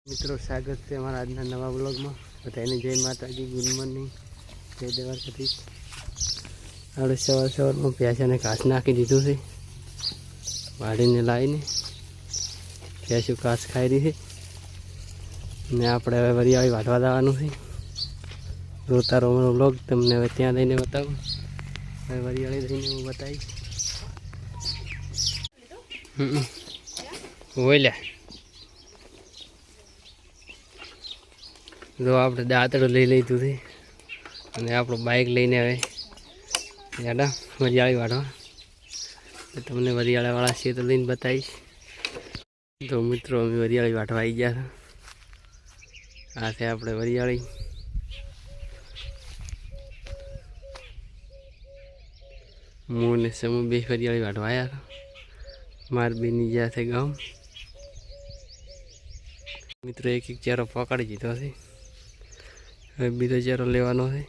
મિત્રો સ્વાગત છે અમારા આજના નવા બ્લોગમાં. બધાને જય માતાજી, ગુડ મોર્નિંગ, જય દ્વારકાધીશ. આપણે સવારમાં ભેંસોને ઘાસ નાખી દીધું છે, વાડીને લાવીને ભેંસો ઘાસ ખાઈ રહી છે. ને આપણે હવે વરિયાળી વાઢવા જવાનું છે. રોતા રોવાનો બ્લોગ તમને હવે ત્યાં લઈને બતાવું. હવે વરિયાળી લઈને હું બતાવીશ. બોલ્યા જો આપણે દાંતડું લઈ લીધું છે અને આપણું બાઇક લઈને હવે યાડા વરિયાળી વાળવા. તમને વરિયાળાવાળા છે તો લઈને બતાવીશ. તો મિત્રો અમે વરિયાળી વાટવા આવી ગયા હતા. આ છે આપણે વરિયાળી. હું ને સમૂહ બે વરિયાળી વાટવા આવ્યા હતા. માર બેની જ્યાં છે ગામ. મિત્રો એક ચેરો પકડી દીધો છે, હવે બીજો ચેરો લેવાનો છે.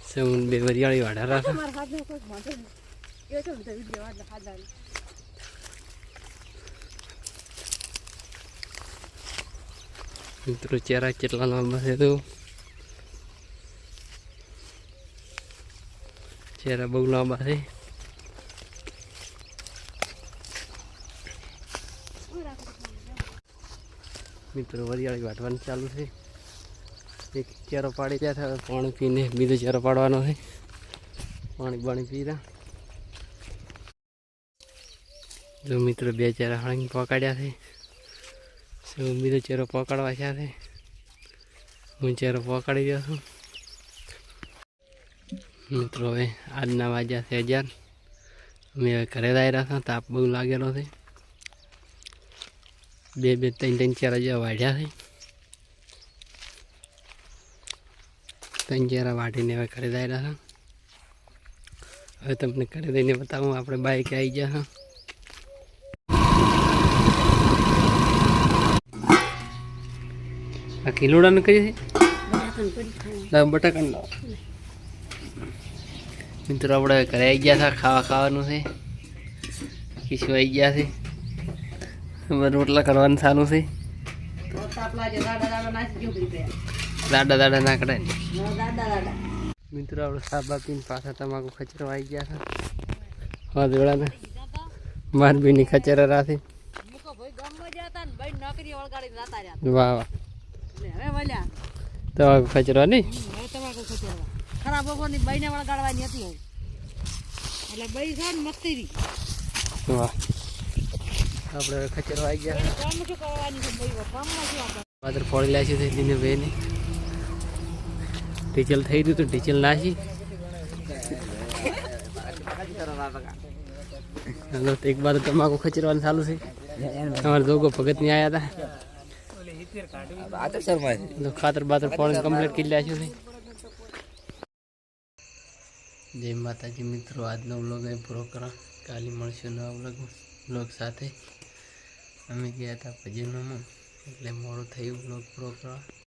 સમૂહ બે વરિયાળી વાઢા હતા. મિત્રો ચેરા કેટલા લાંબા છે તો ચેરા બહુ લાંબા છે. મિત્રો વરિયાળી વાટવાનું ચાલુ છે. એક ચેરો પાડી ગયા હતા, પાણી પીને બીજો ચેરો પાડવાનો છે. પાણી પીરા જો મિત્રો બે ચેરા હળંગ પકડ્યા છે. બીજો ચેરો પકડવા છે. હું ચેરો પકડી ગયો છું. મિત્રો હવે આજના વાગ્યા છે 11. અમે હવે ઘરે આવી રહ્યા હતા. તાપ બહુ લાગેલો છે. બે ત્રણ ચેરા જેવા વાઢ્યા છે. ત્રણ ચેરા વાઢીને હવે ઘરે આવી રહ્યા. હવે તમને ઘરે જઈને બતાવું. આપણે બાઈક આવી ગયા. આ કિલોડાનું કઈ છે બટાકા. મિત્રો આપણે ઘરે આવી ગયા હતા. ખાવાનું છે. કિસ્યું આવી ગયા છે. રોટલા કરવાનું સારું છે. દાડા ના કરાય. મિત્રો આપણે સાબા પીને પાછા તમાકુ ખચરવા આવી ગયા હતા. હા જોડાને માર બીની ખચરા રાખી. વાહ વાહ તમાકુ ખચરવા નહીં ખરાબ બપોરની બઈને વળગાડવાની હતી એટલે બઈ છે ને મસ્તી રી. વાહ આપણે ખચરવા આવી ગયા. કામ શું કરવાની છે બઈ કામમાં શું આપણે પાદર ફોડી લાવી છે દીને બેને. ડીઝલ થઈ ગયું તો ડીઝલ નાખી. એક બાર તમાકુ ખચરવાનું ચાલુ છે. અમારા જોગો ભગત ની આવ્યા હતા. ખાતર બાતર ફોડી કમ્પ્લીટ કરી લ્યા છે. જય માતાજી મિત્રો, આજનો વ્લોગ અહીં પૂરો કરવા. કાલે મળશું નવા વ્લોગ સાથે. અમે ગયા હતા ભજનમાં એટલે મોડું થયું વ્લોગ પૂરો કરવા.